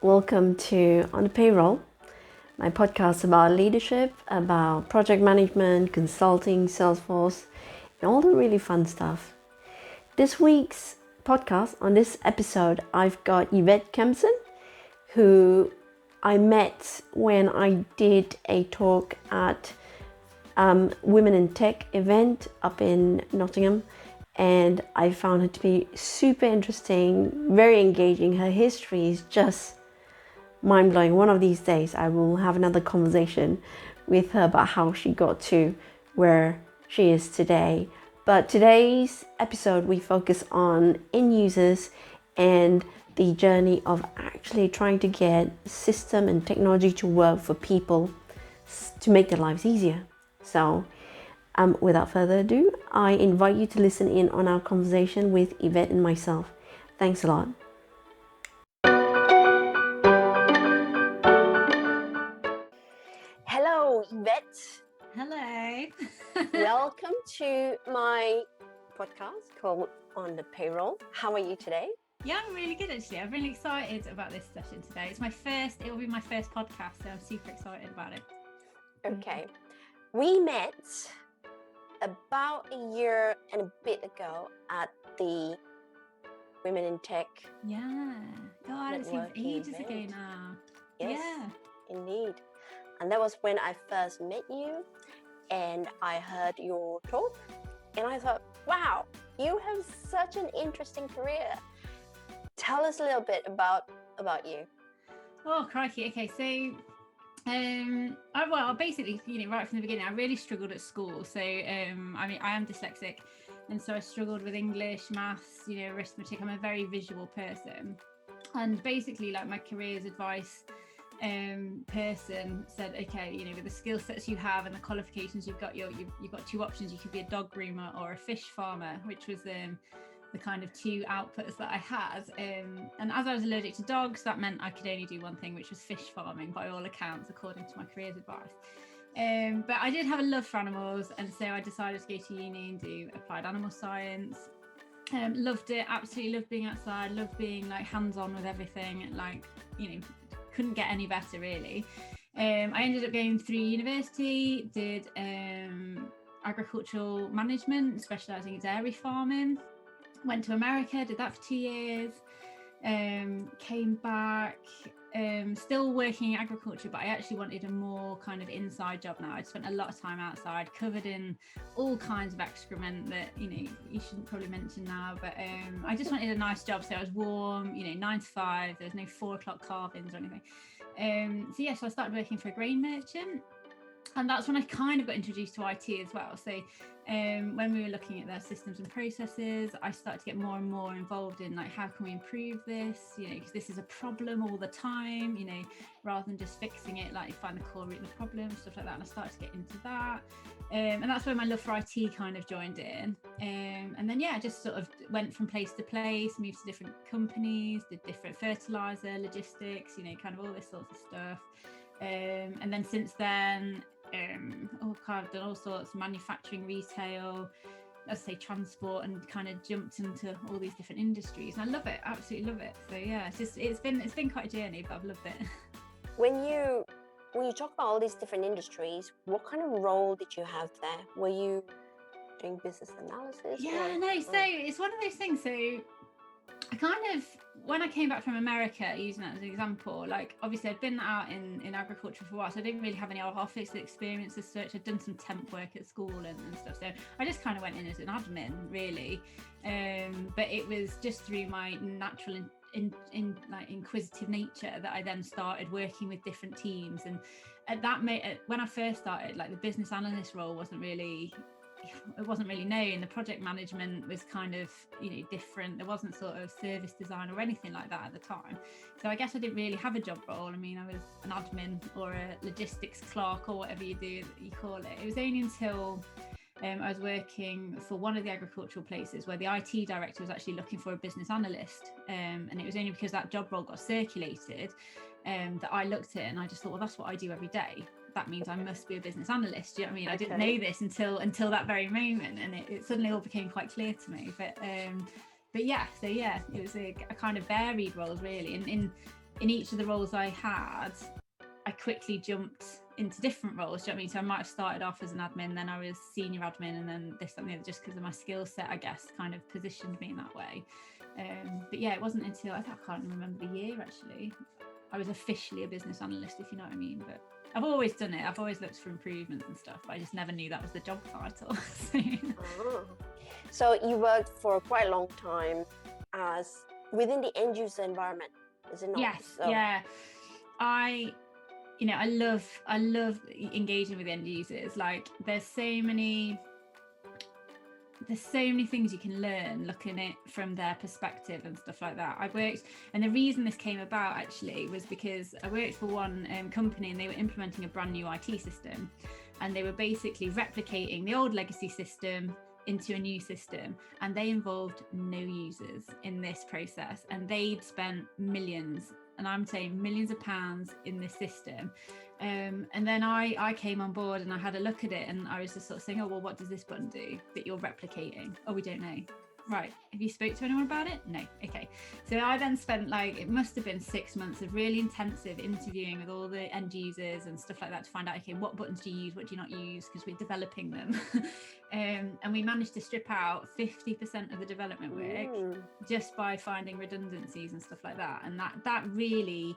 Welcome to On the Payroll, my podcast about leadership, about project management, consulting, Salesforce, and all the really fun stuff. This week's podcast, on this episode, I've got Yvette Kempson, who I met when I did a talk at Women in Tech event up in Nottingham, and I found her to be super interesting, very engaging. Her history is just mind-blowing. One of these days I will have another conversation with her about how she got to where she is today. But today's episode we focus on end users and the journey of actually trying to get system and technology to work for people to make their lives easier. So without further ado, I invite you to listen in on our conversation with Yvette and myself. Thanks a lot. Hello, Yvette. Hello. Welcome to my podcast called On the Payroll. How are you today? Yeah, I'm really good actually. I'm really excited about this session today. It will be my first podcast, so I'm super excited about it. Okay. We met about a year and a bit ago at the Women in Tech. Yeah. God, it seems ages event. ago now. Yes, Yeah. Indeed. And that was when I first met you and I heard your talk and I thought, wow, you have such an interesting career. Tell us a little bit about you. Oh, crikey. Okay, so basically, right from the beginning, I really struggled at school. So, I am dyslexic, and so I struggled with English, maths, arithmetic. I'm a very visual person, and basically, like my careers advice person said, okay, with the skill sets you have and the qualifications you've got, you've got two options. You could be a dog groomer or a fish farmer, which was the kind of two outputs that I had, and as I was allergic to dogs, that meant I could only do one thing, which was fish farming by all accounts, according to my careers advice. But I did have a love for animals, and so I decided to go to uni and do applied animal science. Loved it, absolutely loved being outside, loved being like hands-on with everything, couldn't get any better really. I ended up going through university, did agricultural management, specialising in dairy farming. Went to America, did that for 2 years, came back, still working in agriculture, but I actually wanted a more kind of inside job now. I'd spent a lot of time outside, covered in all kinds of excrement that, you shouldn't probably mention now, but I just wanted a nice job. So I was warm, 9 to 5, there was no 4 o'clock carve-ins or anything. So I started working for a grain merchant. And that's when I kind of got introduced to IT as well. So when we were looking at their systems and processes, I started to get more and more involved in how can we improve this, because this is a problem all the time, rather than just fixing it, find the core root of the problem, stuff like that. And I started to get into that. And that's where my love for IT kind of joined in. And then, I just sort of went from place to place, moved to different companies, did different fertilizer, logistics, kind of all this sorts of stuff. And then since then, I've done all sorts, manufacturing, retail, let's say transport, and kind of jumped into all these different industries. And I love it, absolutely love it. So yeah, it's been quite a journey, but I've loved it. When you talk about all these different industries, what kind of role did you have there? Were you doing business analysis? So it's one of those things. So I kind of, when I came back from America, using that as an example, obviously I'd been out in agriculture for a while, so I didn't really have any office experience as such. I'd done some temp work at school and stuff, so I just kind of went in as an admin really. But it was just through my natural inquisitive nature that I then started working with different teams. And at that when I first started, the business analyst role wasn't really known. The project management was kind of different. There wasn't sort of service design or anything like that at the time, so I guess I didn't really have a job role. I was an admin or a logistics clerk or whatever you call it. It was only until I was working for one of the agricultural places where the IT director was actually looking for a business analyst, and it was only because that job role got circulated that I looked at it and I just thought, well, that's what I do every day. That means I must be a business analyst. Do you know what I mean? I didn't know this until that very moment, and it suddenly all became quite clear to me. But yeah, it was a kind of varied roles really. And in in each of the roles I had, I quickly jumped into different roles. Do you know what I mean? So I might have started off as an admin, then I was senior admin, and then this, that, and the other, just because of my skill set, I guess, kind of positioned me in that way. But yeah, it wasn't until, I can't remember the year actually, I was officially a business analyst, if you know what I mean. But I've always done it. I've always looked for improvements and stuff, but I just never knew that was the job title. So you worked for quite a long time as within the end user environment, is it not? Yes, so. Yeah. I love engaging with end users. Like there's so many things you can learn looking at it from their perspective and stuff like that. I worked, and the reason this came about actually was because I worked for one company, and they were implementing a brand new IT system, and they were basically replicating the old legacy system into a new system, and they involved no users in this process, and they'd spent millions, and I'm saying millions of pounds in this system. And then I came on board and I had a look at it, and I was just sort of saying, oh, well, what does this button do that you're replicating? Oh, we don't know. Right. Have you spoke to anyone about it? No. Okay. So I then spent it must have been 6 months of really intensive interviewing with all the end users and stuff like that to find out, okay, what buttons do you use? What do you not use? Because we're developing them. And we managed to strip out 50% of the development work just by finding redundancies and stuff like that. And that really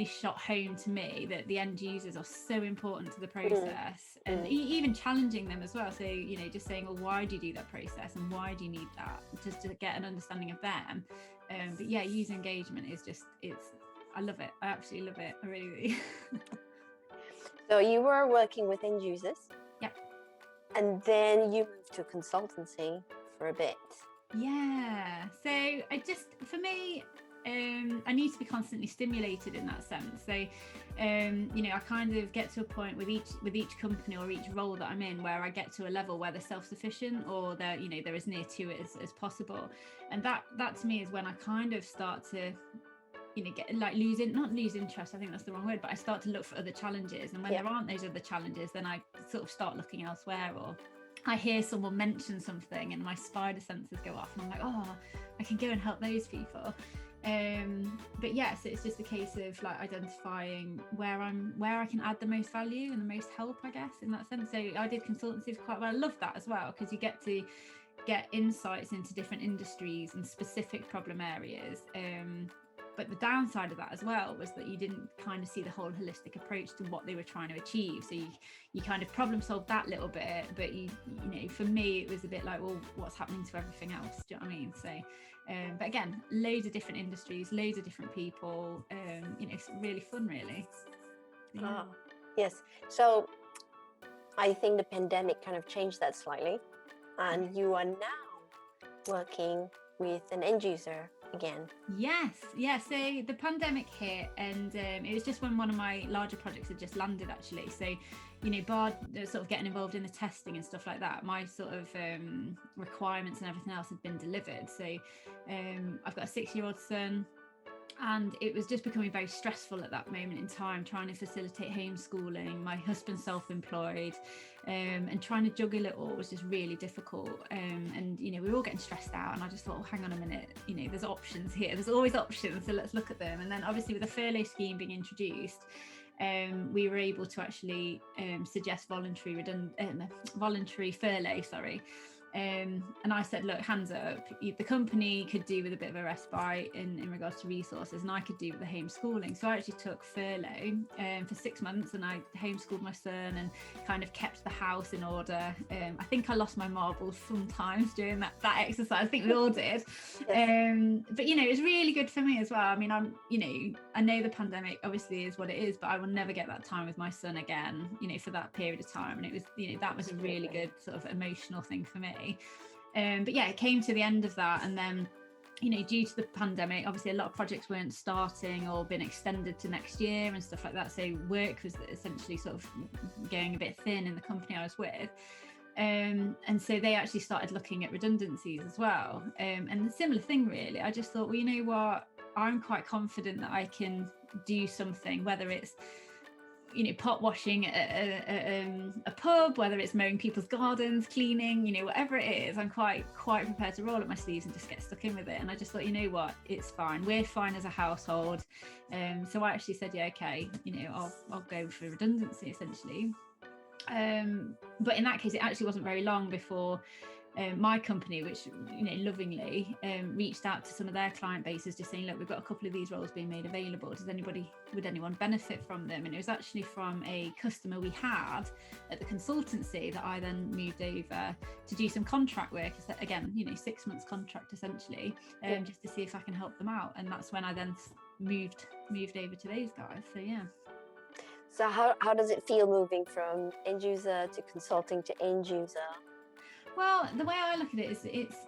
shot home to me that the end users are so important to the process, and even challenging them as well. So, just saying, well, why do you do that process and why do you need that, just to get an understanding of them. But yeah, user engagement is just, I love it. I absolutely love it. I really So you were working with end users. Yeah. And then you moved to consultancy for a bit. Yeah. So for me, I need to be constantly stimulated in that sense. So, I kind of get to a point with each company or each role that I'm in where I get to a level where they're self-sufficient, or they're as near to it as possible. And that to me is when I kind of start to get not lose interest, I think that's the wrong word, but I start to look for other challenges. And when there aren't those other challenges, then I sort of start looking elsewhere, or I hear someone mention something and my spider senses go off, and I'm like, oh, I can go and help those people. But yes, it's just a case of identifying where I can add the most value and the most help, I guess, in that sense. So I did consultancy for quite well. I love that as well, because you get to get insights into different industries and specific problem areas. But the downside of that as well was that you didn't kind of see the whole holistic approach to what they were trying to achieve. So you kind of problem solved that little bit, but you for me it was a bit like, well, what's happening to everything else? Do you know what I mean? So but again, loads of different industries, loads of different people. It's really fun, really. Yeah. Yes. So I think the pandemic kind of changed that slightly, and you are now working with an end user again. Yes. So the pandemic hit, and it was just when one of my larger projects had just landed, actually. So bar sort of getting involved in the testing and stuff like that, my sort of requirements and everything else had been delivered. So I've got a 6-year-old son, and it was just becoming very stressful at that moment in time, trying to facilitate homeschooling. My husband's self-employed, and trying to juggle it all was just really difficult. And we were all getting stressed out, and I just thought, oh, hang on a minute, there's options here. There's always options, so let's look at them. And then obviously with the furlough scheme being introduced, we were able to actually suggest voluntary furlough, and I said, look, hands up, the company could do with a bit of a respite in regards to resources, and I could do with the homeschooling. So I actually took furlough for 6 months, and I homeschooled my son and kind of kept the house in order. I think I lost my marbles sometimes during that exercise. I think we all did. Yes. But it was really good for me as well. I mean, I know the pandemic obviously is what it is, but I will never get that time with my son again, for that period of time. And it was, that was a really good sort of emotional thing for me. But yeah, it came to the end of that, and then due to the pandemic, obviously a lot of projects weren't starting or been extended to next year and stuff like that, so work was essentially sort of going a bit thin in the company I was with. And so they actually started looking at redundancies as well, and a similar thing really. I just thought, well, you know what, I'm quite confident that I can do something, whether it's pot washing at a pub, whether it's mowing people's gardens, cleaning, whatever it is, I'm quite prepared to roll up my sleeves and just get stuck in with it. And I just thought, you know what, it's fine. We're fine as a household. So I actually said, yeah, okay, I'll go for redundancy essentially. But in that case, it actually wasn't very long before my company, which lovingly reached out to some of their client bases, just saying, look, we've got a couple of these roles being made available. Would anyone benefit from them? And it was actually from a customer we had at the consultancy that I then moved over to do some contract work. Again, 6 months contract essentially, just to see if I can help them out. And that's when I then moved over to those guys. So yeah. So how does it feel moving from end user to consulting to end user? Well, the way I look at it is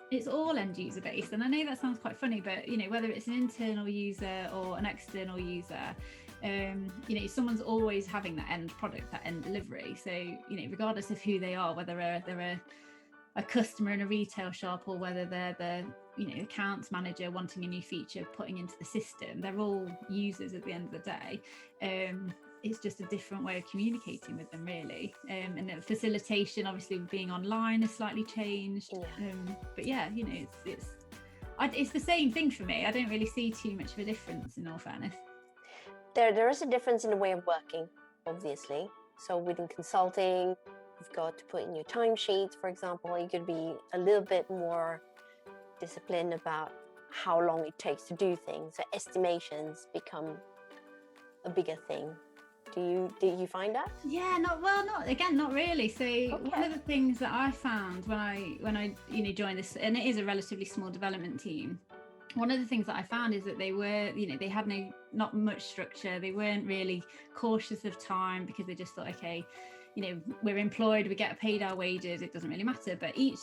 it's all end user based, and I know that sounds quite funny, but whether it's an internal user or an external user, someone's always having that end product, that end delivery. So regardless of who they are, whether they're a customer in a retail shop or whether they're the accounts manager wanting a new feature putting into the system, they're all users at the end of the day. It's just a different way of communicating with them, really. And the facilitation, obviously, being online has slightly changed. But yeah, it's the same thing for me. I don't really see too much of a difference, in all fairness. There is a difference in the way of working, obviously. So within consulting, you've got to put in your timesheets, for example. You could be a little bit more disciplined about how long it takes to do things. So estimations become a bigger thing. Do you find that? Yeah, not really. So One of the things that I found when I joined this, and it is a relatively small development team, one of the things that I found is that they were, they had not much structure. They weren't really cautious of time because they just thought, okay, we're employed, we get paid our wages, it doesn't really matter. But each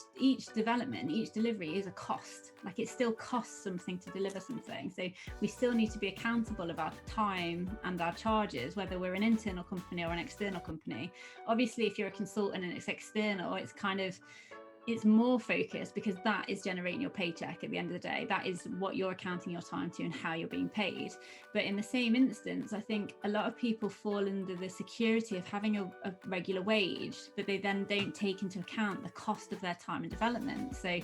development, each delivery is a cost. Like, it still costs something to deliver something. So we still need to be accountable of our time and our charges, whether we're an internal company or an external company. Obviously, if you're a consultant and it's external, it's more focused because that is generating your paycheck at the end of the day. That is what you're accounting your time to and how you're being paid. But in the same instance, I think a lot of people fall under the security of having a regular wage, but they then don't take into account the cost of their time and development. So,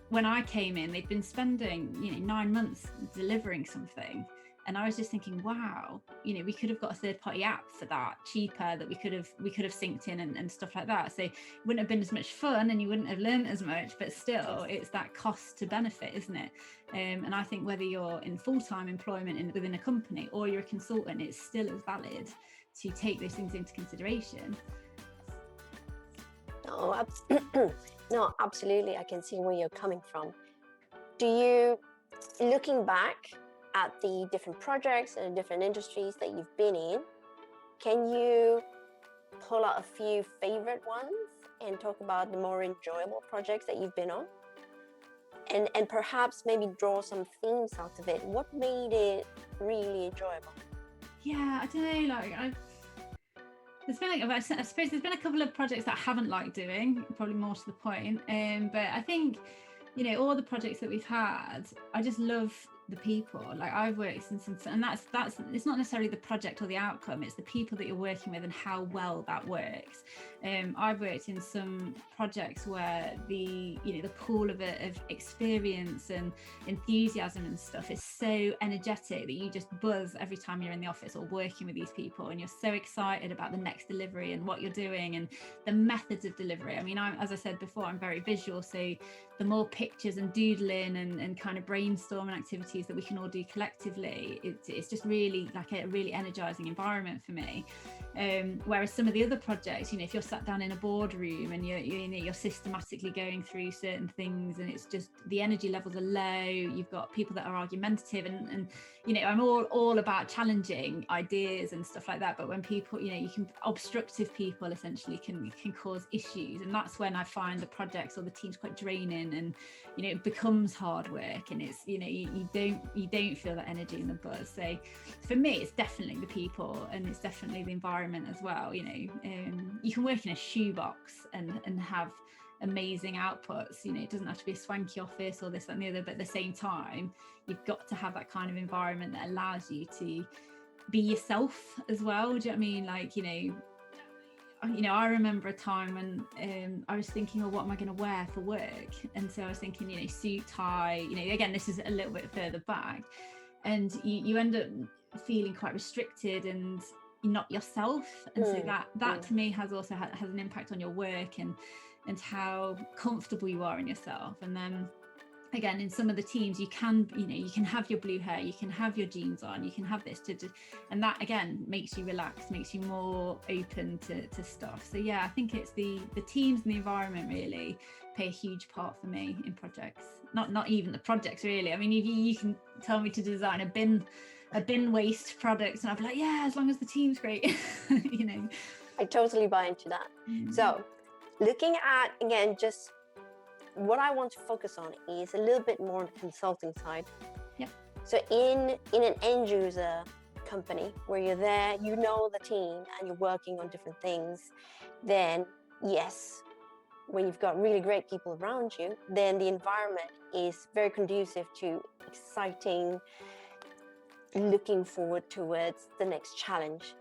when I came in, they'd been spending, 9 months delivering something. And I was just thinking, wow, we could have got a third-party app for that cheaper, that we could have synced in and stuff like that. So it wouldn't have been as much fun and you wouldn't have learned as much, but still it's that cost to benefit, isn't it? And I think whether you're in full-time employment within a company or you're a consultant, it's still as valid to take those things into consideration. No, absolutely. I can see where you're coming from. Do you, looking back at the different projects and different industries that you've been in, can you pull out a few favorite ones and talk about the more enjoyable projects that you've been on? And perhaps maybe draw some themes out of it. What made it really enjoyable? Yeah, I don't know, I suppose there's been a couple of projects that I haven't liked doing, probably more to the point. But I think, all the projects that we've had, I just love the people. Like, I've worked in some, and that's it's not necessarily the project or the outcome, it's the people that you're working with and how well that works. I've worked in some projects where the pool of experience and enthusiasm and stuff is so energetic that you just buzz every time you're in the office or working with these people, and you're so excited about the next delivery and what you're doing and the methods of delivery. I mean, as I said before, I'm very visual, so the more pictures and doodling and kind of brainstorming activities that we can all do collectively, it's just really like a really energizing environment for me. Whereas some of the other projects, if you're sat down in a boardroom and you're systematically going through certain things and it's just the energy levels are low, you've got people that are argumentative and I'm all about challenging ideas and stuff like that. But when people, obstructive people essentially can cause issues, and that's when I find the projects or the team's quite draining, and it becomes hard work, and it's you don't feel that energy in the buzz. So for me, it's definitely the people, and it's definitely the environment as well. You can work in a shoebox and have amazing outputs. It doesn't have to be a swanky office or this, that and the other, but at the same time, you've got to have that kind of environment that allows you to be yourself as well. Do you know what I mean? Like, I remember a time when I was thinking, oh, what am I going to wear for work? And so I was thinking, suit, tie, again, this is a little bit further back, and you end up feeling quite restricted and you're not yourself. And so that to me has also has an impact on your work and how comfortable you are in yourself. And then again, in some of the teams, you can have your blue hair, you can have your jeans on, you can have this and that again makes you relax, makes you more open to stuff. So yeah, I think it's the teams and the environment really play a huge part for me in projects. Not even the projects really. I mean, you can tell me to design a bin waste product and I'll be like, yeah, as long as the team's great. I totally buy into that. So looking at, again, just what I want to focus on is a little bit more on the consulting side. Yep. So in an end user company where you're there, the team and you're working on different things, then yes, when you've got really great people around you, then the environment is very conducive to exciting, looking forward towards the next challenge.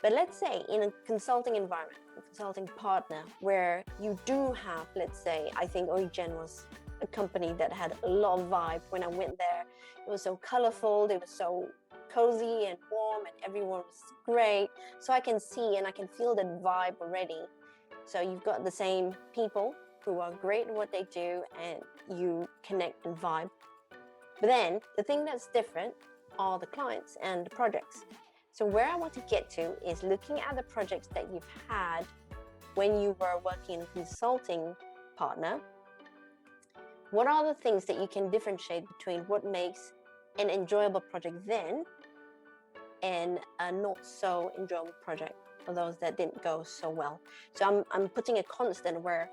But let's say in a consulting environment, a consulting partner, where you do have, let's say, I think Origen was a company that had a lot of vibe when I went there. It was so colorful, it was so cozy and warm, and everyone was great. So I can see and I can feel that vibe already. So you've got the same people who are great at what they do and you connect and vibe. But then the thing that's different are the clients and the projects. So where I want to get to is looking at the projects that you've had when you were working in a consulting partner. What are the things that you can differentiate between what makes an enjoyable project then and a not so enjoyable project for those that didn't go so well? So I'm putting a constant where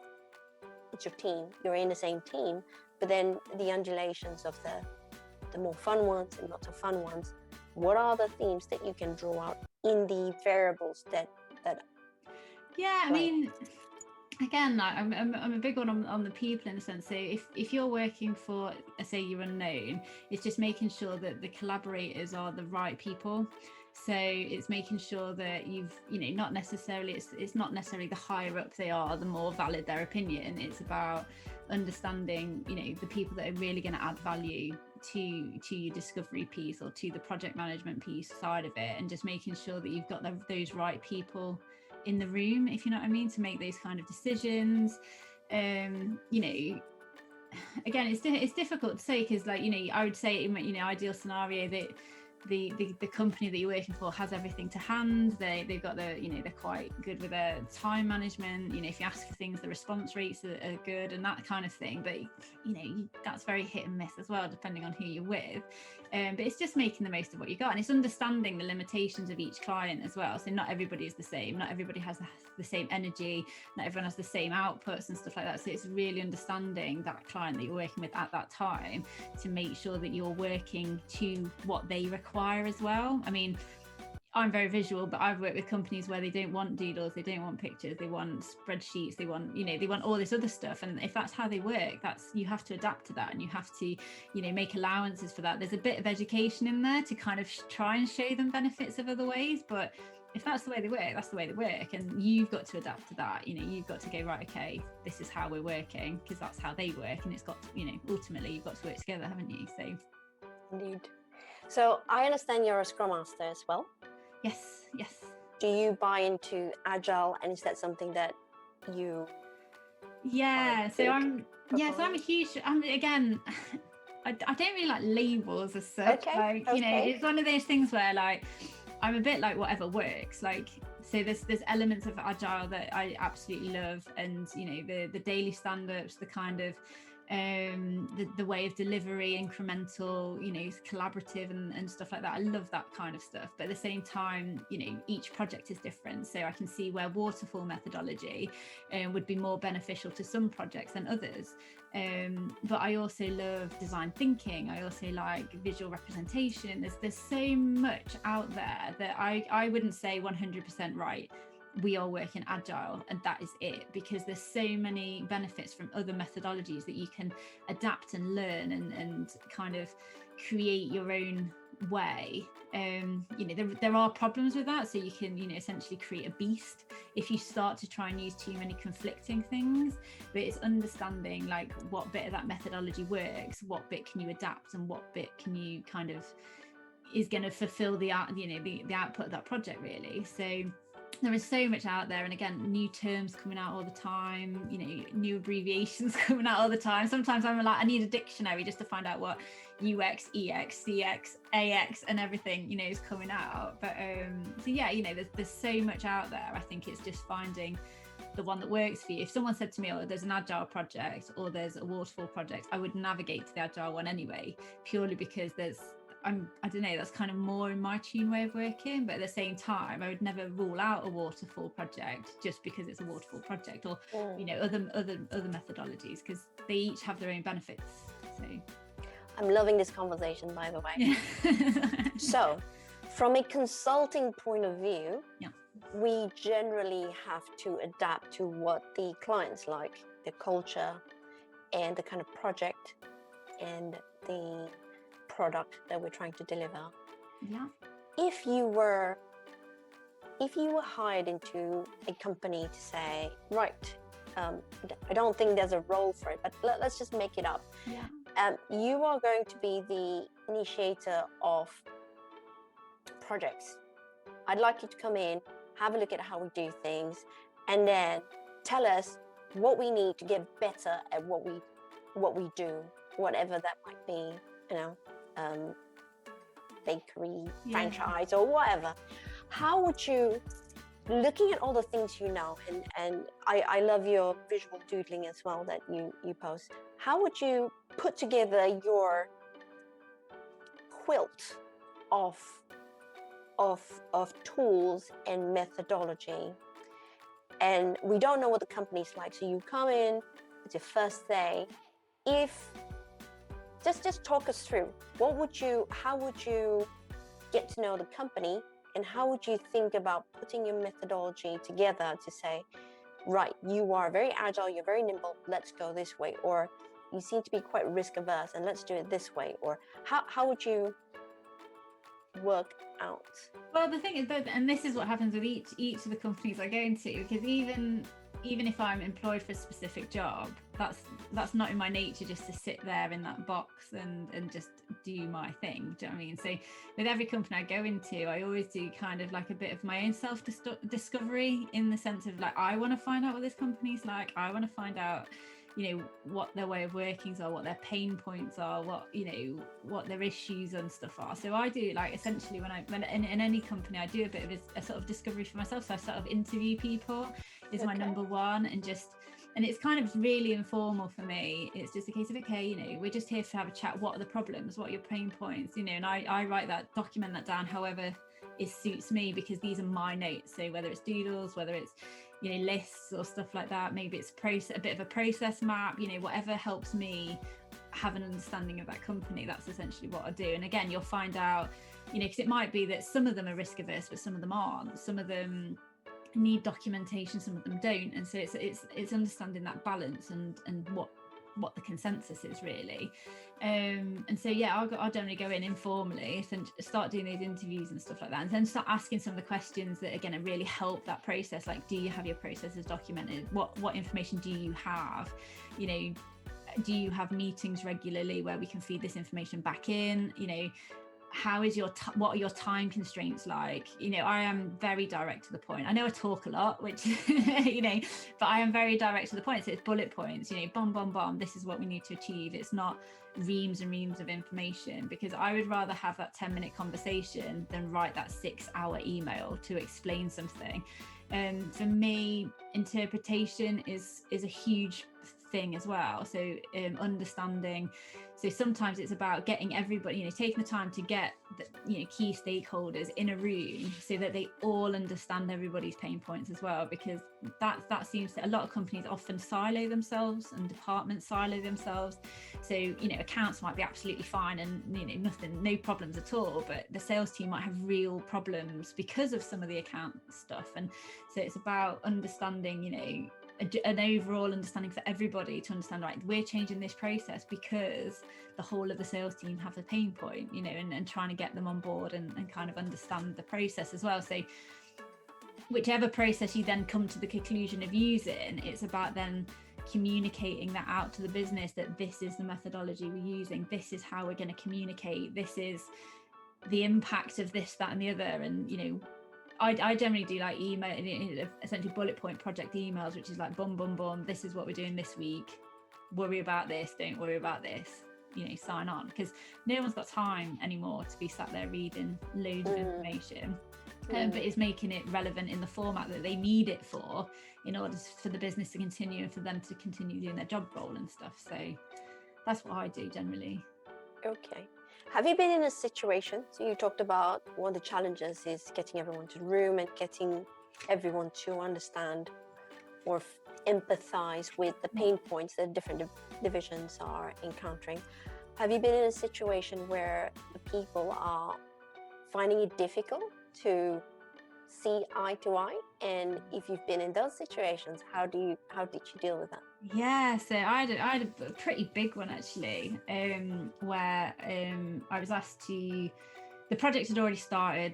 it's your team, you're in the same team, but then the undulations of the more fun ones and not so fun ones. What are the themes that you can draw out in the variables that yeah, I mean, again, like, I'm a big one on the people in a sense. So if you're working for, say, you're unknown, it's just making sure that the collaborators are the right people. So it's making sure that you've, not necessarily, it's not necessarily the higher up they are, the more valid their opinion. It's about understanding, the people that are really going to add value to your discovery piece or to the project management piece side of it, and just making sure that you've got those right people in the room, if you know what I mean, to make those kind of decisions. Again, it's difficult to say because, like, I would say in ideal scenario that the company that you're working for has everything to hand. They've got they're quite good with their time management. If you ask for things, the response rates are good and that kind of thing. But that's very hit and miss as well, depending on who you're with. But it's just making the most of what you got, and it's understanding the limitations of each client as well. So not everybody is the same. Not everybody has the same energy. Not everyone has the same outputs and stuff like that. So it's really understanding that client that you're working with at that time to make sure that you're working to what they require as well. I mean, I'm very visual, but I've worked with companies where they don't want doodles, they don't want pictures, they want spreadsheets, they want all this other stuff. And if that's how they work, you have to adapt to that, and you have to, make allowances for that. There's a bit of education in there to kind of try and show them benefits of other ways, but if that's the way they work, that's the way they work, and you've got to adapt to that. You've got to go, right, okay, this is how we're working, because that's how they work, and it's got to, ultimately you've got to work together, haven't you? So indeed. So I understand you're a Scrum Master as well. Yes. Do you buy into Agile, and is that something that you? Yeah. So I'm a huge. Again, I don't really like labels as such. Okay. It's one of those things where, like, I'm a bit like whatever works. Like, so there's elements of Agile that I absolutely love, and the daily stand-ups, the kind of the way of delivery, incremental, collaborative and stuff like that. I love that kind of stuff. But at the same time, each project is different. So I can see where waterfall methodology would be more beneficial to some projects than others. But I also love design thinking. I also like visual representation. There's so much out there that I wouldn't say 100% right, we are working Agile and that is it, because there's so many benefits from other methodologies that you can adapt and learn and kind of create your own way. There are problems with that, so you can essentially create a beast if you start to try and use too many conflicting things. But it's understanding like what bit of that methodology works, what bit can you adapt, and what bit can you kind of is going to fulfill the output of that project, really. So there is so much out there, and again, new terms coming out all the time, new abbreviations coming out all the time. Sometimes I'm like, I need a dictionary just to find out what UX, EX, CX, AX and everything is coming out. But so yeah, there's so much out there. I think it's just finding the one that works for you. If someone said to me, oh, there's an agile project or there's a waterfall project, I would navigate to the agile one anyway, purely because I don't know, that's kind of more in my tune way of working. But at the same time, I would never rule out a waterfall project just because it's a waterfall project, or other methodologies, because they each have their own benefits. So I'm loving this conversation, by the way. Yeah. So from a consulting point of view, yeah, we generally have to adapt to what the clients like, the culture and the kind of project and the product that we're trying to deliver. Yeah. If you were hired into a company to say, right, I don't think there's a role for it, but let's just make it up. Yeah. You are going to be the initiator of projects. I'd like you to come in, have a look at how we do things, and then tell us what we need to get better at what we do, whatever that might be, bakery, franchise, or whatever. How would you, looking at all the things you know, and I love your visual doodling as well that you post, how would you put together your quilt of tools and methodology? And we don't know what the company's like, so you come in, it's your first day. If just talk us through, how would you get to know the company, and how would you think about putting your methodology together to say, right, you are very agile, you're very nimble, let's go this way, or you seem to be quite risk averse and let's do it this way, or how would you work out? Well, the thing is, and this is what happens with each of the companies I go into, because even if I'm employed for a specific job, that's not in my nature just to sit there in that box and just do my thing. Do you know what I mean? So with every company I go into, I always do kind of like a bit of my own self-discovery, in the sense of like, I want to find out what this company's like. I want to find out what their way of workings are, what their pain points are, what their issues and stuff are. So I do, like, essentially when in any company, I do a bit of a sort of discovery for myself. So I sort of interview people is my number one, and it's kind of really informal for me. It's just a case of, okay, we're just here to have a chat. What are the problems? What are your pain points? And I write that, document that down however it suits me, because these are my notes. So whether it's doodles, whether it's lists or stuff like that, maybe it's a bit of a process map, whatever helps me have an understanding of that company, that's essentially what I do. And again, you'll find out, because it might be that some of them are risk averse, but some of them aren't. Some of them need documentation, some of them don't. And so it's understanding that balance and what the consensus is, really. And so yeah, I'll generally go in informally and start doing those interviews and stuff like that, and then start asking some of the questions that again really help that process. Like, do you have your processes documented? What information do you have? Do you have meetings regularly where we can feed this information back in? How is what are your time constraints like? I am very direct to the point. I know I talk a lot, which but I am very direct to the point. So it's bullet points, bomb, bomb, bomb, this is what we need to achieve. It's not reams and reams of information, because I would rather have that 10-minute conversation than write that 6-hour email to explain something. And for me, interpretation is a huge thing as well. So understanding. So sometimes it's about getting everybody, taking the time to get the, key stakeholders in a room so that they all understand everybody's pain points as well, because that seems to, a lot of companies often silo themselves and departments silo themselves. So accounts might be absolutely fine and no problems at all, but the sales team might have real problems because of some of the account stuff. And so it's about understanding an overall understanding for everybody to understand, right, we're changing this process because the whole of the sales team have a pain point, you know, and trying to get them on board and kind of understand the process as well. So whichever process you then come to the conclusion of using, it's about then communicating that out to the business, that this is the methodology we're using, this is how we're going to communicate, this is the impact of this, that and the other. And, you know, I generally do like email, essentially bullet point project emails, which is like boom, boom, boom, this is what we're doing this week, worry about this, don't worry about this, you know, sign on, because no one's got time anymore to be sat there reading loads of information. But it's making it relevant in the format that they need it for, in order for the business to continue and for them to continue doing their job role and stuff. So that's what I do generally. Okay. Have you been in a situation, so you talked about one of the challenges is getting everyone to the room and getting everyone to understand or empathize with the pain points that different divisions are encountering. Have you been in a situation where the people are finding it difficult to see eye to eye? And if you've been in those situations, how did you deal with that? Yeah, so I had a pretty big one actually, where I was asked to, the project had already started,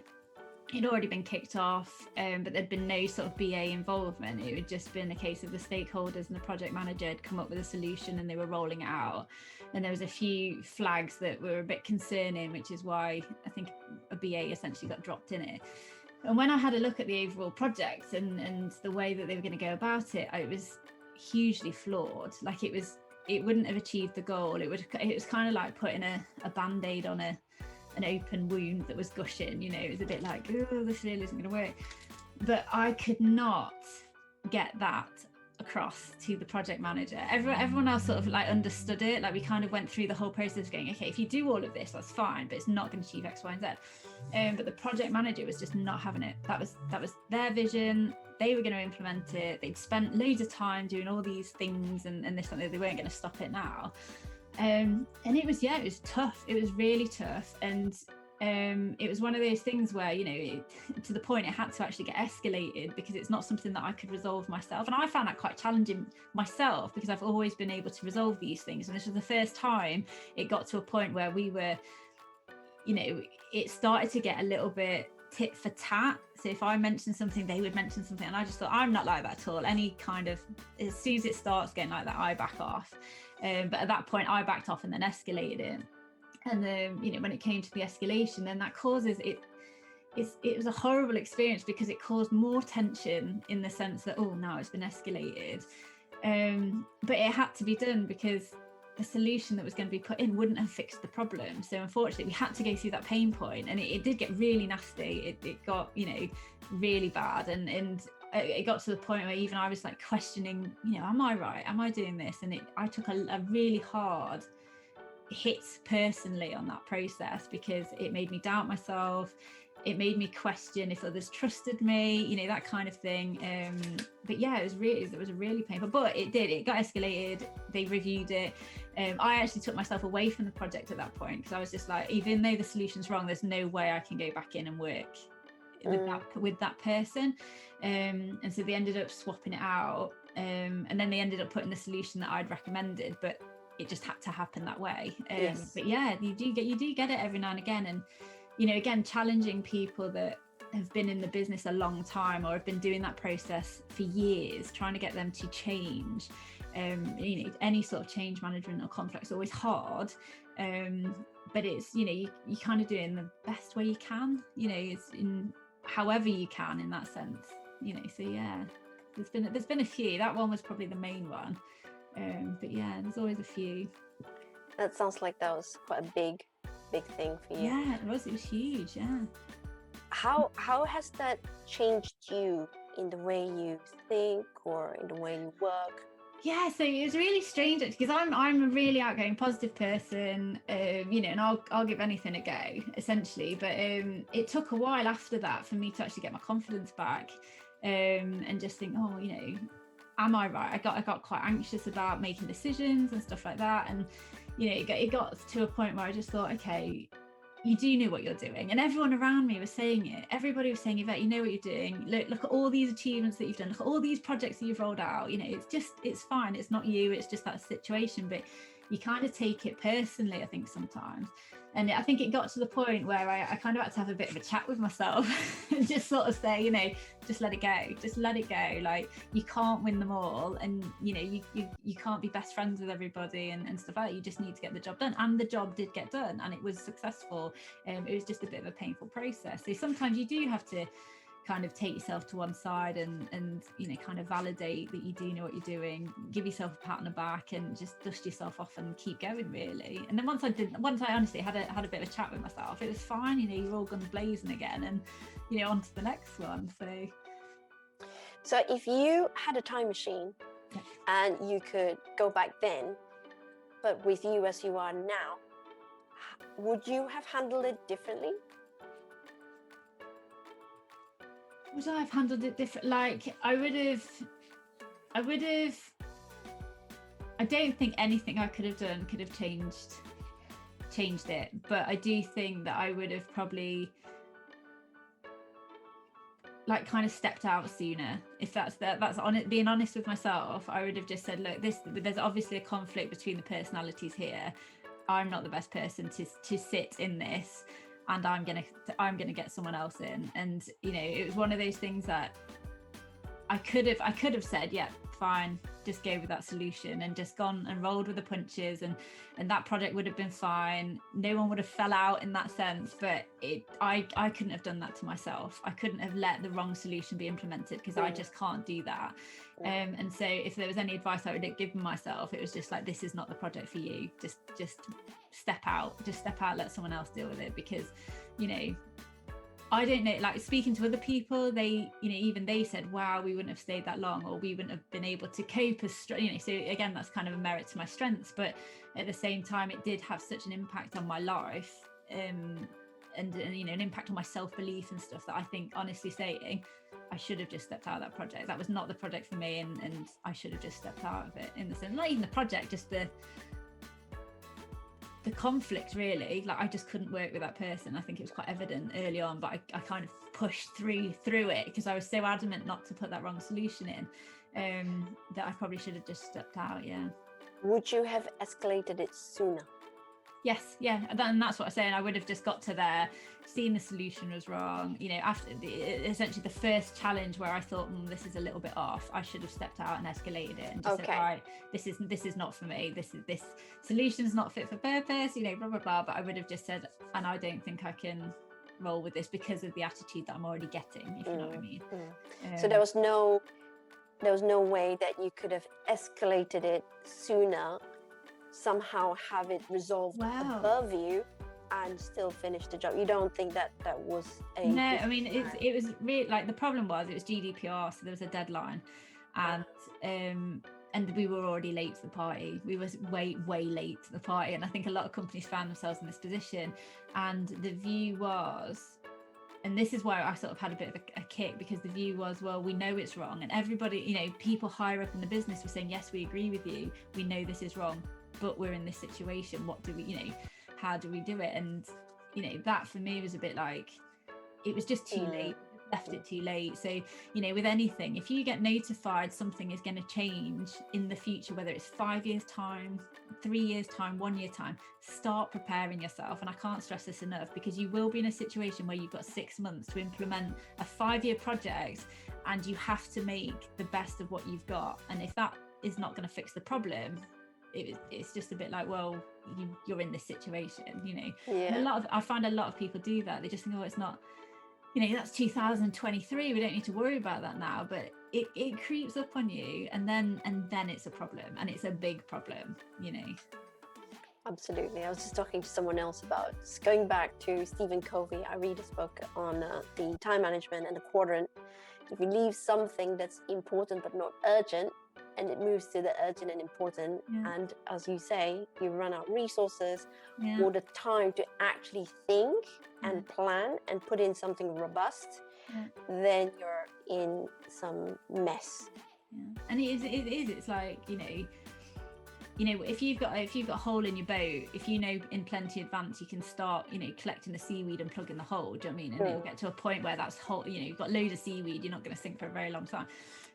it'd already been kicked off, but there'd been no sort of BA involvement. It had just been a case of the stakeholders and the project manager had come up with a solution and they were rolling it out. And there was a few flags that were a bit concerning, which is why I think a BA essentially got dropped in it. And when I had a look at the overall project and the way that they were going to go about it, it was hugely flawed. Like it wouldn't have achieved the goal. It was kind of like putting a band-aid on an open wound that was gushing, you know. It was a bit like, oh, this really isn't going to work. But I could not get that across to the project manager. Everyone else sort of like understood it. Like we kind of went through the whole process of going, okay, if you do all of this, that's fine, but it's not going to achieve X, Y, and Z. But the project manager was just not having it. That was their vision. They were going to implement it. They'd spent loads of time doing all these things and this and that. They weren't going to stop it now. And it was tough. It was really tough. And it was one of those things where, you know, to the point it had to actually get escalated because it's not something that I could resolve myself. And I found that quite challenging myself because I've always been able to resolve these things. And this was the first time it got to a point where we were, you know, it started to get a little bit tit for tat. So if I mentioned something, they would mention something, and I just thought, I'm not like that at all. Any kind of, as soon as it starts getting like that, I back off. But at that point I backed off and then escalated it. And then, you know, when it came to the escalation, then that causes it was a horrible experience because it caused more tension in the sense that, oh, now it's been escalated. But it had to be done because the solution that was going to be put in wouldn't have fixed the problem. So unfortunately we had to go through that pain point, and it did get really nasty. It got, you know, really bad, and it got to the point where even I was like questioning, you know, am I right? Am I doing this? And I took a really hard hit personally on that process because it made me doubt myself. It made me question if others trusted me, you know, that kind of thing. But yeah, it was really painful, but it got escalated. They reviewed it. I actually took myself away from the project at that point because I was just like, even though the solution's wrong, there's no way I can go back in and work with that person. And so they ended up swapping it out. And then they ended up putting the solution that I'd recommended, but it just had to happen that way. Yes. But yeah, you do get it every now and again. And, you know, again, challenging people that have been in the business a long time or have been doing that process for years, trying to get them to change. You know, any sort of change management or conflict is always hard. But it's, you know, you kind of do it in the best way you can, you know, it's in however you can in that sense, you know. So yeah, there's been a few. That one was probably the main one. But yeah, there's always a few. That sounds like that was quite a big thing for you. Yeah, it was huge. Yeah. How has that changed you in the way you think or in the way you work? Yeah, so it was really strange because I'm a really outgoing, positive person, you know, and I'll give anything a go essentially. But it took a while after that for me to actually get my confidence back, and just think, oh, you know, am I right? I got quite anxious about making decisions and stuff like that, and you know, it got to a point where I just thought, okay, you do know what you're doing. And everyone around me was saying it. Everybody was saying, Yvette, you know what you're doing. Look at all these achievements that you've done. Look at all these projects that you've rolled out. You know, it's fine. It's not you. It's just that situation. But you kind of take it personally, I think, sometimes. And I think it got to the point where I kind of had to have a bit of a chat with myself and just sort of say, you know, just let it go. Like, you can't win them all, and you know, you can't be best friends with everybody and stuff like that. You just need to get the job done, and the job did get done, and it was successful. It was just a bit of a painful process. So sometimes you do have to kind of take yourself to one side and you know, kind of validate that you do know what you're doing, give yourself a pat on the back, and just dust yourself off and keep going, really. And then once I honestly had a bit of a chat with myself, it was fine. You know, you're all guns blazing again, and you know, on to the next one. So if you had a time machine, yeah, and you could go back then, but with you as you are now, would you have handled it differently? Would I have handled it different? Like, I don't think anything I could have done could have changed it, but I do think that I would have probably like kind of stepped out sooner. If that's on it, being honest with myself, I would have just said, look, there's obviously a conflict between the personalities here. I'm not the best person to sit in this, and I'm gonna get someone else in. And you know, it was one of those things that I could have said, yeah, fine, just go with that solution, and just gone and rolled with the punches, and that project would have been fine. No one would have fell out in that sense. But I couldn't have done that to myself. I couldn't have let the wrong solution be implemented, because I just can't do that. And so if there was any advice I would have given myself, it was just like, this is not the project for you. Just step out, let someone else deal with it. Because, you know, I don't know, like speaking to other people, they, you know, even they said, wow, we wouldn't have stayed that long, or we wouldn't have been able to cope as, you know. So again, that's kind of a merit to my strengths, but at the same time, it did have such an impact on my life, and you know, an impact on my self-belief and stuff, that I think, honestly saying, I should have just stepped out of that project. That was not the project for me, and I should have just stepped out of it, in the sense, not even the project, just the conflict, really. Like, I just couldn't work with that person. I think it was quite evident early on, but I kind of pushed through it, because I was so adamant not to put that wrong solution in, that I probably should have just stepped out. Yeah. Would you have escalated it sooner? Yes, yeah, and that's what I'm saying. I would have just got to there, seen the solution was wrong. You know, after essentially the first challenge where I thought, this is a little bit off, I should have stepped out and escalated it, and just said, right, this is not for me. This solution's not fit for purpose. You know, blah blah blah. But I would have just said, and I don't think I can roll with this because of the attitude that I'm already getting. If you know what I mean. So there was no way that you could have escalated it sooner, somehow have it resolved above you, and still finish the job. You don't think that was a... No, I mean, it was really, like, the problem was, it was GDPR, so there was a deadline, and we were already late to the party. We was way late to the party, and I think a lot of companies found themselves in this position. And the view was, and this is why I sort of had a bit of a kick, because the view was, well, we know it's wrong, and everybody, you know, people higher up in the business were saying, yes, we agree with you, we know this is wrong, but we're in this situation, what do we, you know, how do we do it? And you know, that for me was a bit like, it was just too late, left it too late. So, you know, with anything, if you get notified something is going to change in the future, whether it's 5 years time, 3 years time, 1 year time, start preparing yourself. And I can't stress this enough, because you will be in a situation where you've got 6 months to implement a 5-year project, and you have to make the best of what you've got. And if that is not going to fix the problem, it's just a bit like, well, you're in this situation, you know. And I find a lot of people do that. They just think, oh, it's not, you know, that's 2023, we don't need to worry about that now. But it creeps up on you, and then it's a problem, and it's a big problem, you know. Absolutely. I was just talking to someone else about, going back to Stephen Covey, I read his book on the time management and the quadrant. If you leave something that's important but not urgent, and it moves to the urgent and important, and as you say, you run out resources or the time to actually think and plan and put in something robust, then you're in some mess. And it is, it's like, you know, if you've got a hole in your boat, if you know in plenty advance, you can start, collecting the seaweed and plugging the hole. Do you know what I mean? And it'll get to a point where that's whole, you've got loads of seaweed, you're not going to sink for a very long time.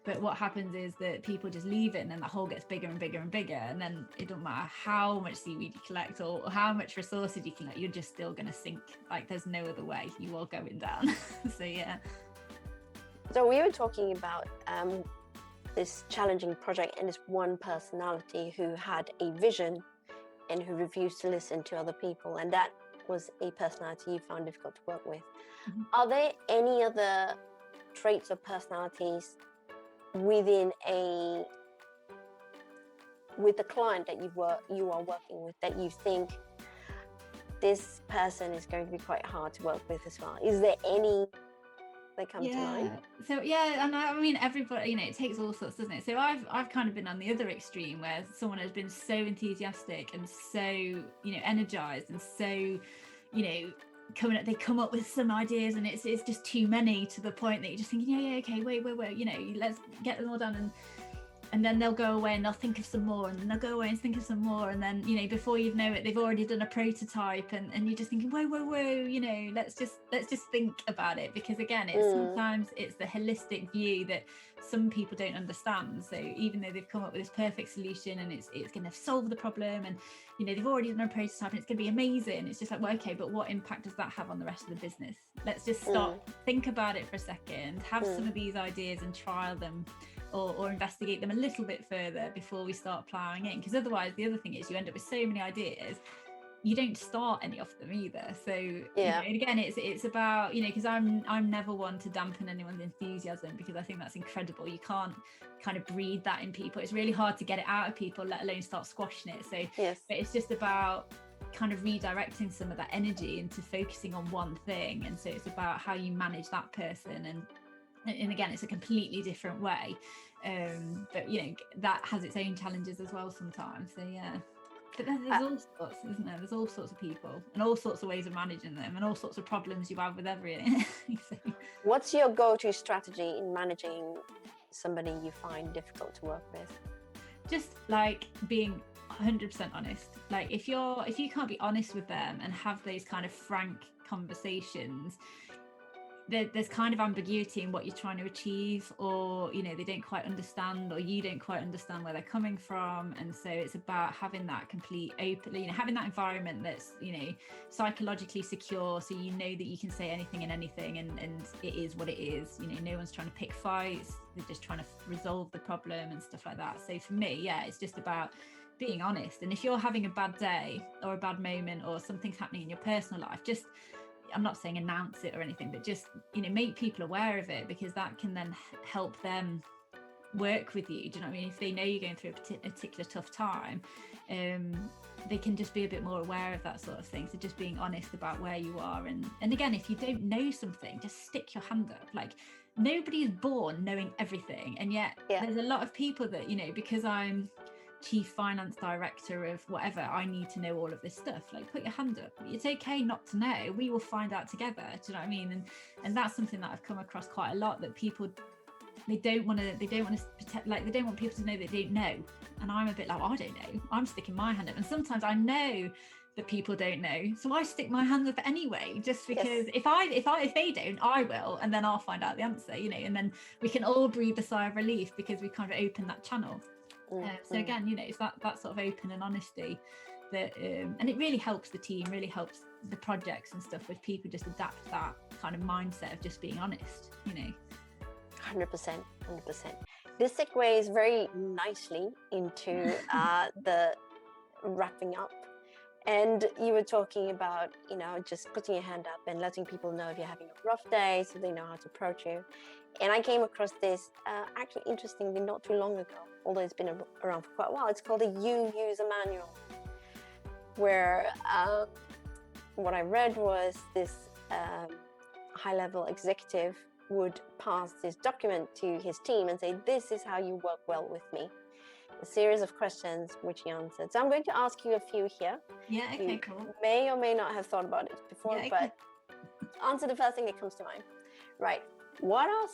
But what happens is that people just leave it, and then the hole gets bigger and bigger and bigger, and then it don't matter how much seaweed you collect or how much resources you collect, you're just still going to sink. Like, there's no other way, you are going down. So yeah. So we were talking about this challenging project and this one personality who had a vision and who refused to listen to other people, and that was a personality you found difficult to work with. Mm-hmm. Are there any other traits or personalities with the client that you are working with that you think this person is going to be quite hard to work with as well? Is there any that come to mind? So yeah, and I mean, everybody, it takes all sorts, doesn't it? So I've kind of been on the other extreme, where someone has been so enthusiastic and so energized and so they come up with some ideas, and it's just too many, to the point that you're just thinking, okay, wait, let's get them all done, and then they'll go away and they'll think of some more, and then they'll go away and think of some more, and then before you know it, they've already done a prototype, and you're just thinking, whoa, let's just think about it, because again, sometimes it's the holistic view that some people don't understand. So even though they've come up with this perfect solution and it's going to solve the problem, and they've already done a prototype and it's going to be amazing, it's just like, well, okay, but what impact does that have on the rest of the business? Let's just stop, think about it for a second, have some of these ideas and trial them, or investigate them a little bit further before we start ploughing in, because otherwise the other thing is you end up with so many ideas, you don't start any of them either. So and again, it's about, because I'm never one to dampen anyone's enthusiasm, because I think that's incredible. You can't kind of breed that in people. It's really hard to get it out of people, let alone start squashing it. So but it's just about kind of redirecting some of that energy into focusing on one thing, and so it's about how you manage that person, and again, it's a completely different way, but that has its own challenges as well sometimes. So but there's all sorts, isn't there? There's all sorts of people and all sorts of ways of managing them, and all sorts of problems you have with everything. So, what's your go-to strategy in managing somebody you find difficult to work with? Just like being 100% honest. Like if you can't be honest with them and have those kind of frank conversations, there's kind of ambiguity in what you're trying to achieve, or they don't quite understand, or you don't quite understand where they're coming from. And so it's about having that complete open, having that environment that's psychologically secure, so that you can say anything and anything, and it is what it is. No one's trying to pick fights, they're just trying to resolve the problem and stuff like that. So for me, it's just about being honest. And if you're having a bad day or a bad moment, or something's happening in your personal life, just, I'm not saying announce it or anything, but just make people aware of it, because that can then help them work with you. Do you know what I mean? If they know you're going through a particular tough time, they can just be a bit more aware of that sort of thing. So just being honest about where you are, and again, if you don't know something, just stick your hand up. Like, nobody is born knowing everything, and yet there's a lot of people that because I'm chief finance director of whatever, I need to know all of this stuff. Like, put your hand up. It's okay not to know. We will find out together. Do you know what I mean? And that's something that I've come across quite a lot, that people, they don't want to protect, like, they don't want people to know they don't know. And I'm a bit like, I don't know, I'm sticking my hand up. And sometimes I know that people don't know, so I stick my hand up anyway, just because if they don't, I will, and then I'll find out the answer, and then we can all breathe a sigh of relief, because we kind of open that channel. So again, it's that sort of open and honesty that and it really helps the team, really helps the projects and stuff, with people just adapt that kind of mindset of just being honest. 100%. This segues very nicely into the wrapping up. And you were talking about just putting your hand up and letting people know if you're having a rough day, so they know how to approach you. And I came across this actually interestingly not too long ago, although it's been around for quite a while. It's called a user manual, where what I read was this high-level executive would pass this document to his team and say, this is how you work well with me. A series of questions which he answered. So I'm going to ask you a few here. Yeah, okay, cool. You may or may not have thought about it before, but answer the first thing that comes to mind. Right. What are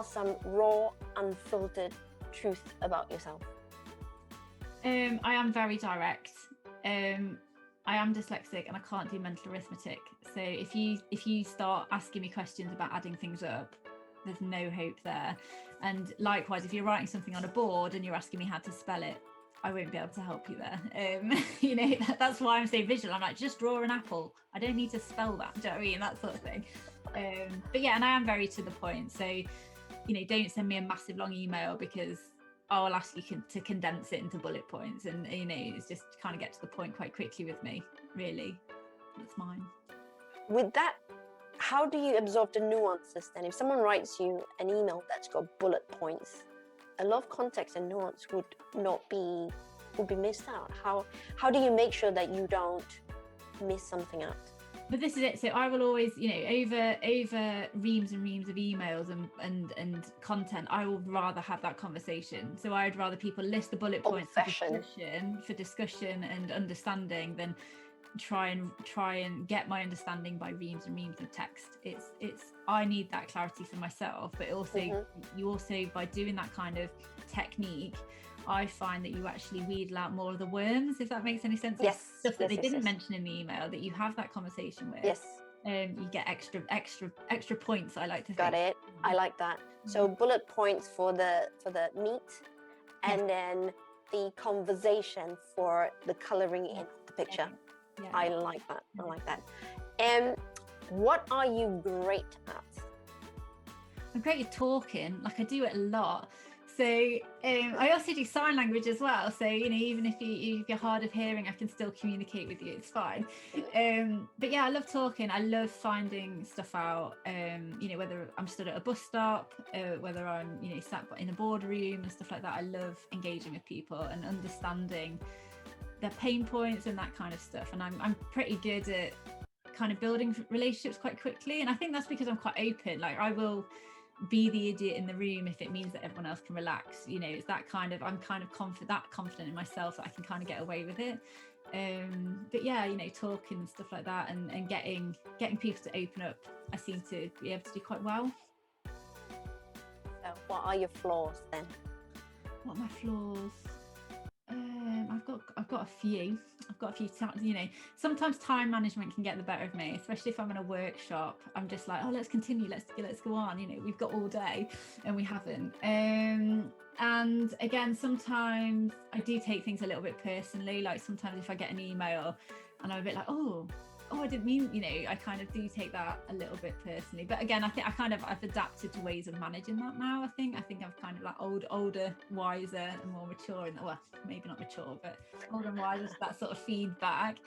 some raw, unfiltered truths about yourself? I am very direct. I am dyslexic and I can't do mental arithmetic. So if you start asking me questions about adding things up, there's no hope there. And likewise, if you're writing something on a board and you're asking me how to spell it, I won't be able to help you there. That's why I'm so visual. I'm like, just draw an apple. I don't need to spell that. Do you know what I mean? That sort of thing. But yeah, and I am very to the point. So, don't send me a massive long email, because I'll ask you to condense it into bullet points, and it's just kind of get to the point quite quickly with me. Really, that's mine. With that, how do you absorb the nuances then? If someone writes you an email that's got bullet points, a lot of context and nuance would be missed out. How do you make sure that you don't miss something out? But this is it. So I will always, over reams and reams of emails and content, I would rather have that conversation. So I'd rather people list the bullet points for discussion and understanding than try and get my understanding by reams and reams of text. It's I need that clarity for myself, but also you also, by doing that kind of technique, I find that you actually wheedle out more of the worms, if that makes any sense. Yes. Stuff that they didn't mention in the email that you have that conversation with. Yes. You get extra points, I like to think. Got it. I like that. So bullet points for the meat, and then the conversation for the colouring in the picture. Yeah. I like that. I like that. And what are you great at? I'm great at talking. Like, I do it a lot. So I also do sign language as well. So, even if you're hard of hearing, I can still communicate with you. It's fine. But yeah, I love talking. I love finding stuff out. Whether I'm stood at a bus stop, whether I'm, sat in a boardroom and stuff like that. I love engaging with people and understanding their pain points and that kind of stuff. And I'm pretty good at kind of building relationships quite quickly. And I think that's because I'm quite open. Like, I will be the idiot in the room if it means that everyone else can relax. It's that kind of, I'm kind of confident in myself that I can kind of get away with it. But yeah, talking and stuff like that, and getting people to open up, I seem to be able to do quite well. So what are your flaws then? What are my flaws? I've got a few. Sometimes time management can get the better of me, especially if I'm in a workshop. I'm just like, let's continue, let's go on. We've got all day, and we haven't. And again, sometimes I do take things a little bit personally. Like, sometimes if I get an email and I'm a bit like, oh, I didn't mean, I kind of do take that a little bit personally. But again, I think I've adapted to ways of managing that now. I think I've kind of like older, wiser and more mature, well, maybe not mature, but older and wiser to that sort of feedback.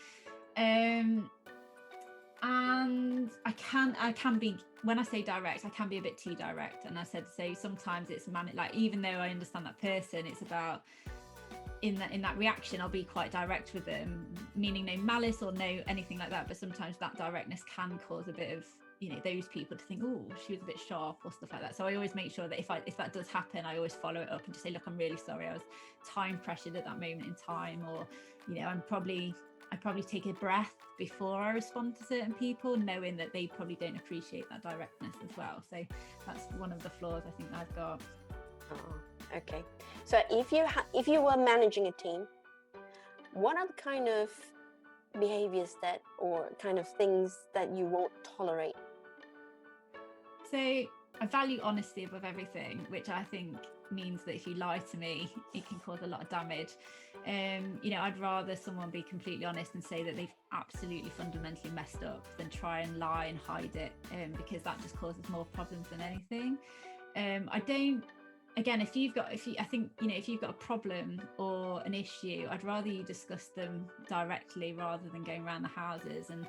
And I can be, when I say direct, I can be a bit too direct. And I said, so sometimes it's like, even though I understand that person, it's about, in that reaction, I'll be quite direct with them, meaning no malice or no anything like that. But sometimes that directness can cause a bit of, those people to think, oh, she was a bit sharp or stuff like that. So I always make sure that if that does happen, I always follow it up and just say, look, I'm really sorry, I was time pressured at that moment in time, or I probably take a breath before I respond to certain people, knowing that they probably don't appreciate that directness as well. So that's one of the flaws I think I've got. Oh, okay. So if you were managing a team, what are the kind of behaviors or kind of things that you won't tolerate? So I value honesty above everything, which I think means that if you lie to me, it can cause a lot of damage. I'd rather someone be completely honest and say that they've absolutely fundamentally messed up than try and lie and hide it, because that just causes more problems than anything. If you've got a problem or an issue, I'd rather you discuss them directly rather than going around the houses. And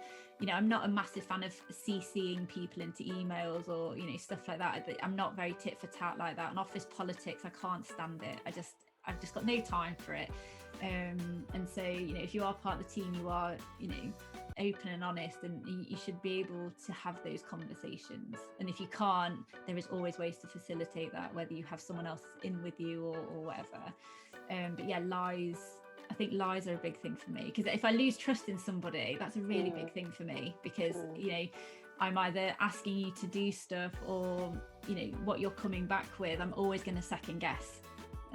I'm not a massive fan of CCing people into emails or stuff like that. I'm not very tit for tat like that. And office politics, I can't stand it. I've just got no time for it. And so if you are part of the team, you are open and honest, and you should be able to have those conversations. And if you can't, there is always ways to facilitate that, whether you have someone else in with you or whatever. But yeah, lies, I think lies are a big thing for me, because if I lose trust in somebody, that's a really big thing for me, because I'm either asking you to do stuff or what you're coming back with, I'm always going to second guess.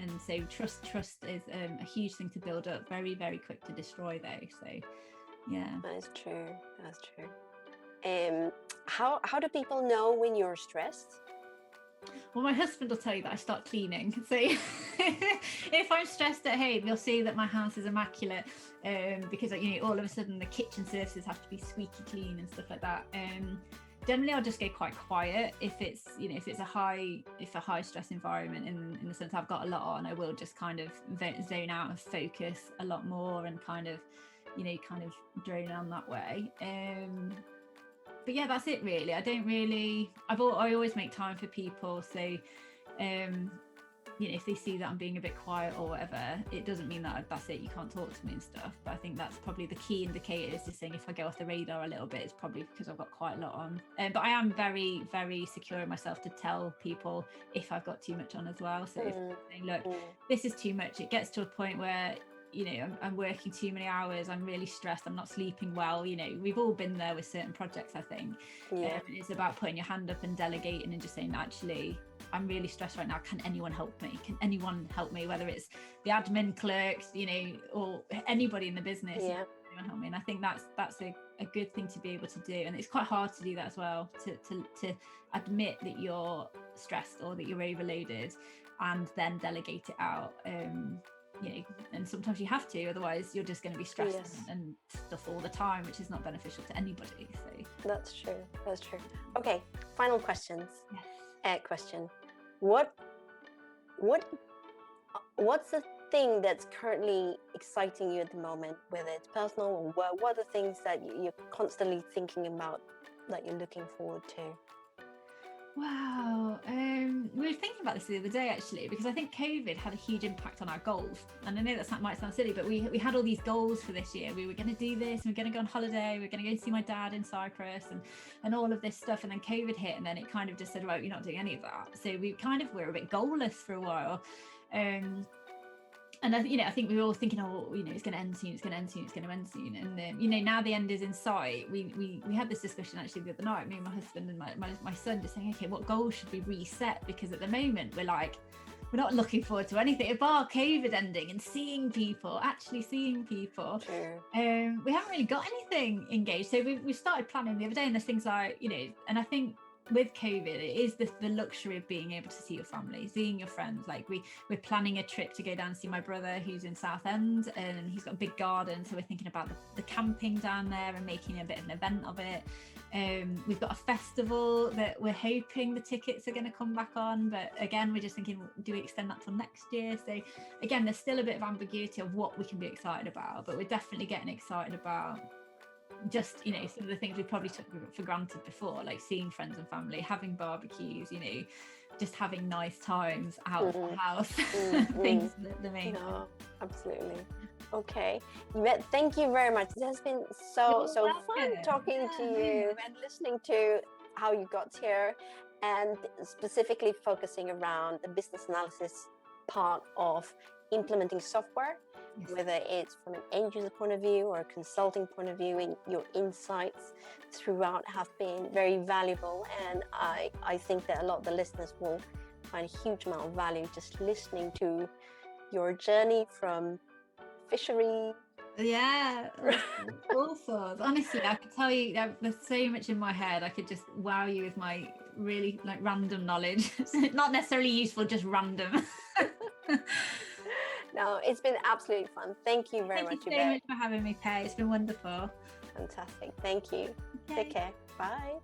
And so trust is a huge thing to build up, very, very quick to destroy though. So yeah. That's true. How do people know when you're stressed? Well, my husband will tell you that I start cleaning. So if I'm stressed at home, you'll see that my house is immaculate, because all of a sudden the kitchen surfaces have to be squeaky clean and stuff like that. Generally, I'll just go quite quiet if it's a high stress environment. In the sense I've got a lot on, I will just kind of zone out and focus a lot more and kind of drone on that way. But yeah, that's it really. I always make time for people. So, if they see that I'm being a bit quiet or whatever, it doesn't mean that that's it, you can't talk to me and stuff. But I think that's probably the key indicator, is just saying if I go off the radar a little bit, it's probably because I've got quite a lot on. But I am very, very secure in myself to tell people if I've got too much on as well. So if I'm saying, look, this is too much, it gets to a point where I'm working too many hours, I'm really stressed, I'm not sleeping well. We've all been there with certain projects, I think. It's about putting your hand up and delegating and just saying, actually, I'm really stressed right now, can anyone help me? Whether it's the admin clerks, or anybody in the business. Anyone help me? And I think that's a good thing to be able to do. And it's quite hard to do that as well, to admit that you're stressed or that you're overloaded and then delegate it out. And sometimes you have to, otherwise you're just going to be stressed and stuff all the time, which is not beneficial to anybody. So that's true. Okay, final questions. Yes. What's the thing that's currently exciting you at the moment, whether it's personal or work? What are the things that you're constantly thinking about, that you're looking forward to? Wow. We were thinking about this the other day, actually, because I think COVID had a huge impact on our goals. And I know that might sound silly, but we had all these goals for this year. We were going to do this, and we're going to go on holiday, we're going to go and see my dad in Cyprus and all of this stuff. And then COVID hit, and then it kind of just said, right, you're not doing any of that. So we're a bit goalless for a while. And I think we were all thinking, it's going to end soon. And now the end is in sight. We had this discussion actually the other night, me and my husband and my son, just saying, okay, what goals should we reset? Because at the moment we're not looking forward to anything bar COVID ending and actually seeing people. True. We haven't really got anything engaged. So we started planning the other day, and there's things like, and I think with COVID, it is the luxury of being able to see your family, seeing your friends. Like we're planning a trip to go down and see my brother, who's in Southend, and he's got a big garden, so we're thinking about the camping down there and making a bit of an event of it. We've got a festival that we're hoping the tickets are going to come back on, but again, we're just thinking, do we extend that till next year? So again, there's still a bit of ambiguity of what we can be excited about, but we're definitely getting excited about just some of the things we probably took for granted before, like seeing friends and family, having barbecues, just having nice times out of the house. Things that the main. No, absolutely. Okay, Yvette, thank you very much. It has been so fun talking to you and listening to how you got here, and specifically focusing around the business analysis part of implementing software. Yes. Whether it's from an end user point of view or a consulting point of view, and your insights throughout have been very valuable. And I think that a lot of the listeners will find a huge amount of value just listening to your journey from fishery. Yeah, all sorts. Honestly, I could tell you there's so much in my head. I could just wow you with my really random knowledge. Not necessarily useful, just random. No, it's been absolutely fun. Thank you very much, Thank you so much for having me, Pei. It's been wonderful. Fantastic. Thank you. Okay. Take care. Bye.